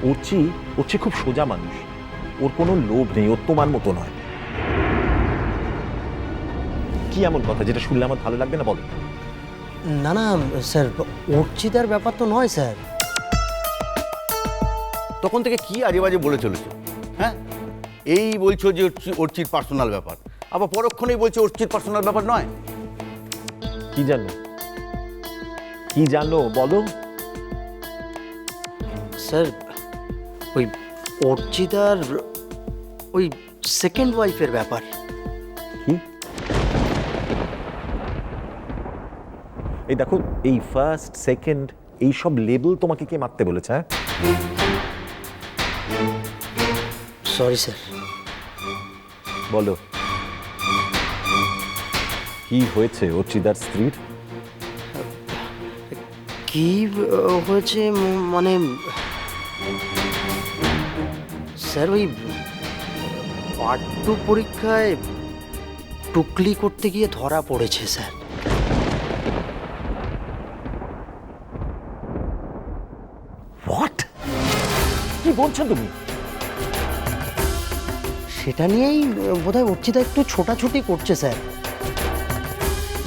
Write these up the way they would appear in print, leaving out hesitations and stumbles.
অর্চি অর্চি খুব সোজা মানুষ, ওর কোনো লোভ নেই, ওর তোমার মতো নয়। কি এমন কথা যেটা শুনলে আমার ভালো লাগবে না বলো? না না স্যার, অর্চিতার ব্যাপার তো নয় স্যার। তখন থেকে কি আজে বাজে বলে চলেছে? হ্যাঁ, এই বলছো যে অর্চির পার্সোনাল ব্যাপার, আবার পরক্ষণেই বলছে অর্চির পার্সোনাল ব্যাপার নয়। কি জানো, কি জানো বলো? স্যার ওই অর্চিতার ওই সেকেন্ড ওয়াইফের ব্যাপার। কি? এই দেখো, এই ফার্স্ট সেকেন্ড এইসব লেবেল তোমাকে কে মারতে বলেছে? হ্যাঁ, সরি স্যার। বলো কি হয়েছে অর্চিদার স্ত্রীর? কি হয়েছে মানে স্যার ওই পার্ট 2 পরীক্ষায় টুকলি করতে গিয়ে ধরা পড়েছে স্যার। হোয়াট? কি বলছো তুমি? সেটা নিয়েই বোধহয় অর্চিতা একটু ছোটাছুটি করছে স্যার।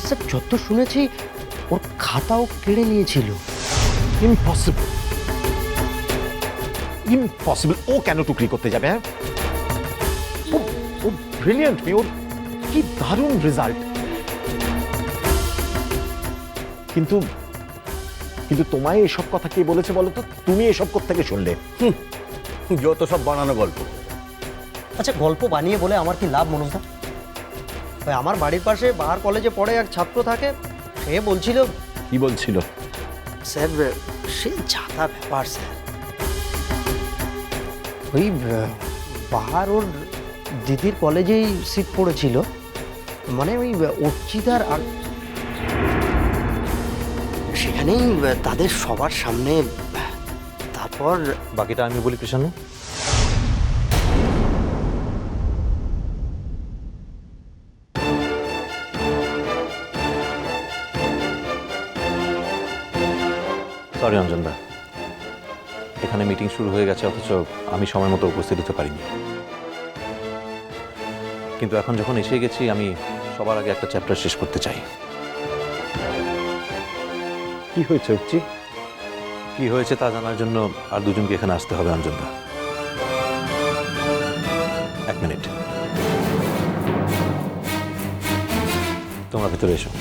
স্যার যত শুনেছি ওর খাতাও কেড়ে নিয়েছিল। Impossible, impossible. ও কেন টুকরি করতে যাবে? হ্যাঁ, ও ব্রিলিয়ান্ট মেয়ে, ওর কি দারুণ রেজাল্ট। কিন্তু কিন্তু তোমায় এসব কথা কে বলেছে বলো তো? তুমি এসব কোত্থেকে শুনলে? যত সব বানানো গল্প। আচ্ছা গল্প বানিয়ে বলে আমার কি লাভ মনোজদা? ওই আমার বাড়ির পাশে বাহার কলেজে পড়ে এক ছাত্র থাকে, সে বলছিল। কি বলছিল? স্যার সে জাতা ব্যাপার স্যার। ওই বাহার ওর দিদির কলেজেই সিট পড়েছিল, মানে ওই অর্চিতার, আর সেখানেই তাদের সবার সামনে। তারপর বাকিটা আমি বলি কৃষ্ণ। সরি অঞ্জনদা, এখানে মিটিং শুরু হয়ে গেছে অথচ আমি সময় মতো উপস্থিত হতে পারিনি। কিন্তু এখন যখন এসে গেছি আমি সবার আগে একটা চ্যাপ্টার শেষ করতে চাই। কি হয়েছে অর্চি? কি হয়েছে তা জানার জন্য আর দুজনকে এখানে আসতে হবে অঞ্জনদা। এক মিনিট, তোমরা ভিতরে এসো।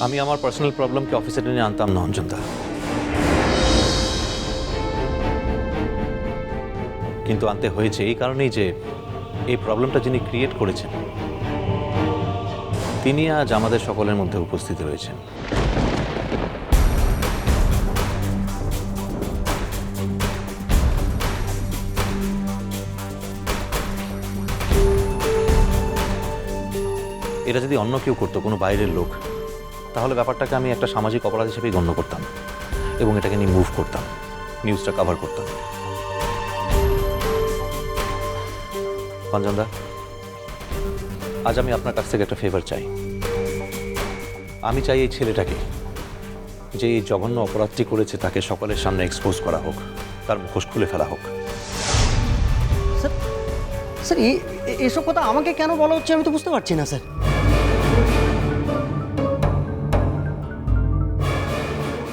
আমি আমার পার্সোনাল প্রবলেমকে অফিসে টেনে আনতাম না অঞ্জনদা, কিন্তু আনতে হয়েছে এই কারণেই যে এই প্রবলেমটা যিনি ক্রিয়েট করেছেন তিনি আজ আমাদের সকলের মধ্যে উপস্থিত রয়েছেন। এটা যদি অন্য কেউ করতো, কোনো বাইরের লোক, তাহলে ব্যাপারটাকে আমি একটা সামাজিক অপরাধ হিসেবেই গণ্য করতাম এবং এটাকে নিয়ে মুভ করতাম, নিউজটা কভার করতাম। অঞ্জনদা, আজ আমি আপনার কাছ থেকে একটা ফেভার চাই। আমি চাই এই ছেলেটাকে, যে এই জঘন্য অপরাধটি করেছে, তাকে সকলের সামনে এক্সপোজ করা হোক, তার মুখোশ খুলে ফেলা হোক। স্যার স্যার এসব কথা আমাকে কেন বলা হচ্ছে আমি তো বুঝতে পারছি না স্যার।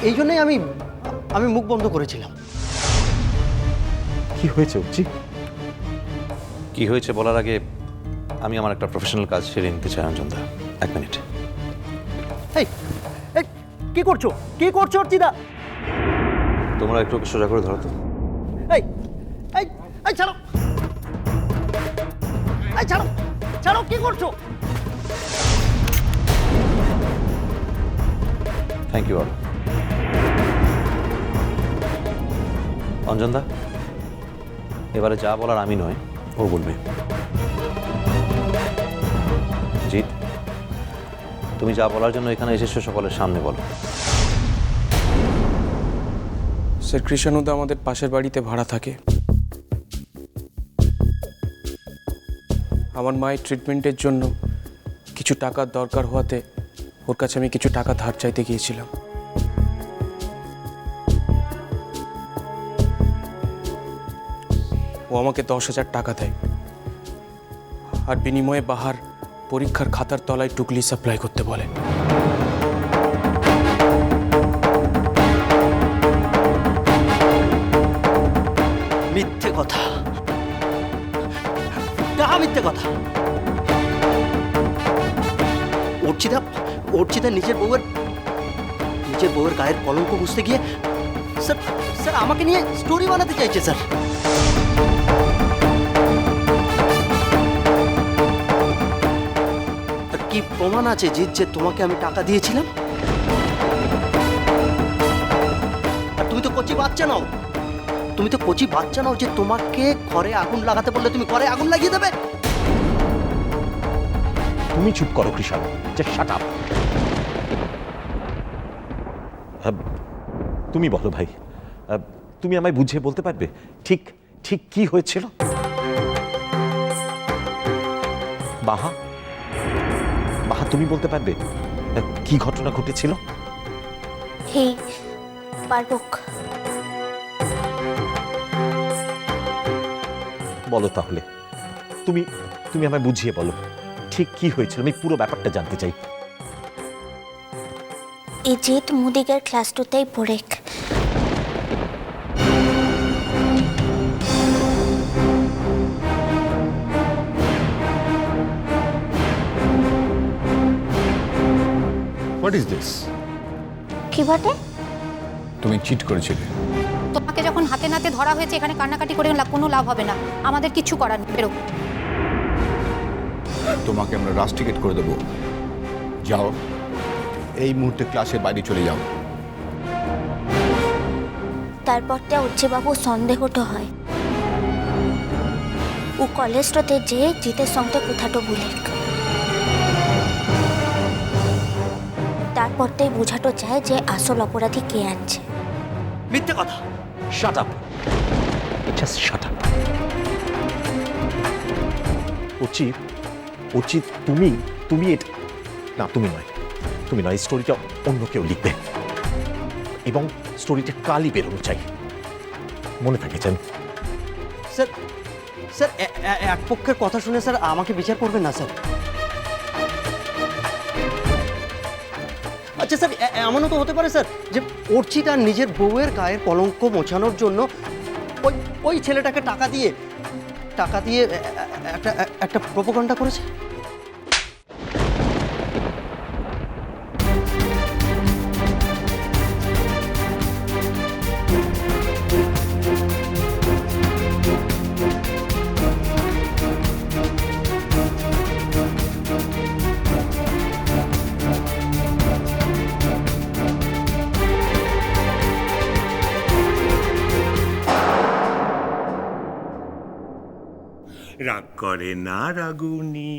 এই জন্যই আমি মুখ বন্ধ করেছিলাম। কি হয়েছে অর্চি? কি হয়েছে বলার আগে আমি আমার একটা প্রফেশনাল কাজ সেরে নিতে চাই অঞ্জনদা। এক মিনিট। এই এই কি করছো অর্চিতা? তোমরা একটু ওকে সোজা করে ধরো তো। এই এই এই ছাড়ো, এই ছাড়ো ছাড়ো, কি করছো? Thank you all. অঞ্জনদা, এবারে যা বলার আমি নয়, ও বলবে। জিৎ, তুমি যা বলার জন্য এখানে এসেছো সকলের সামনে বলো। স্যার, কৃষ্ণদা আমাদের পাশের বাড়িতে ভাড়া থাকে। আমার মায়ের ট্রিটমেন্টের জন্য কিছু টাকার দরকার হওয়াতে ওর কাছে আমি কিছু টাকা ধার চাইতে গিয়েছিলাম। ও আমাকে 10,000 টাকা দেয়, আর বিনিময়ে বাহার পরীক্ষার খাতার তলায় টুকলি সাপ্লাই করতে বলে। মিথ্যে কথা, মিথ্যে কথা। অর্চিতা নিজের বউয়ের গায়ের কলঙ্ক বুঝতে গিয়ে স্যার স্যার আমাকে নিয়ে স্টোরি বানাতে চাইছে স্যার। আর কি প্রমাণ আছে জিৎ যে তোমাকে আমি টাকা দিয়েছিলাম? আর তুমি তো কচি বাচ্চা নাও যে তোমাকে ঘরে আগুন লাগাতে বললে তুমি ঘরে আগুন লাগিয়ে দেবে। তুমি চুপ করো কৃষাণ, জাস্ট শাট আপ। তুমি বলো ভাই, তুমি আমায় বুঝিয়ে বলতে পারবে ঠিক ঠিক কি হয়েছিল? বাহা, তুমি বলতে পারবে কি ঘটনা ঘটেছিল? হেই পারবক, বলো তাহলে, তুমি আমায় বুঝিয়ে বলো ঠিক কি হয়েছিল, আমি পুরো ব্যাপারটা জানতে চাই। এই জিৎ মুদিগের ক্লাস 2তেই পড়েক। What is this? কি বটে? তুমি চিট করেছিলে। তোমাকে যখন হাতে নাতে ধরা হয়েছে, এখানে কান্নাকাটি করে কোনো লাভ হবে না, আমাদের কিছু করার নেই, বেরো। তোমাকে আমরা রাস্টিকেট করে দেবো। যাও, এই মুহূর্তে ক্লাসের বাইরে চলে যাও। তারপরটা বাবু সন্দেহটো হয় ও কলেজটাতে যে জিতের সঙ্গে কোথাটো বুলেক। তারপরটাই বোঝাটো চায় যে আসল অপরাধী কে আনছে। মিথ্যে কথা। Shut up, just shut up. উচিত তুমি এটা না, তুমি নয়, স্টোরিটা অন্য কেউ লিখবে এবং স্টোরিটা কালই বেরোনো চাই, মনে থাকে যেন। স্যার স্যার এক পক্ষের কথা শুনে স্যার আমাকে বিচার করবেন না স্যার। আচ্ছা স্যার, এমনও তো হতে পারে স্যার যে অর্চিতা নিজের বউয়ের গায়ের কলঙ্ক মোছানোর জন্য ওই ছেলেটাকে টাকা দিয়ে একটা প্রোপাগান্ডা করেছে। রাগ করে না রাগুনি,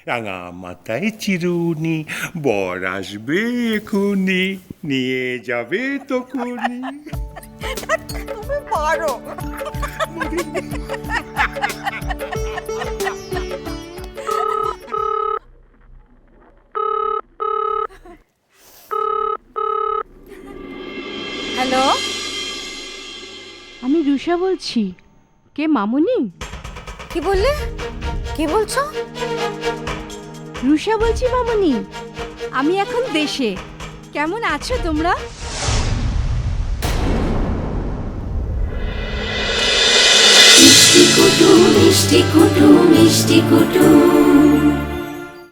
রাঙা মাথায় চিরুনি, বর আসবে এখুনি, নিয়ে যাবে তখুনি। তুমি পারো। হ্যালো, আমি রুষা বলছি। কে মামুনি? কি বললে? কি বলছো? রুষা বলছি মামুনি, আমি এখন দেশে। কেমন আছো তোমরা? মিষ্টি কুটু মিষ্টি কুটু মিষ্টি কুটু।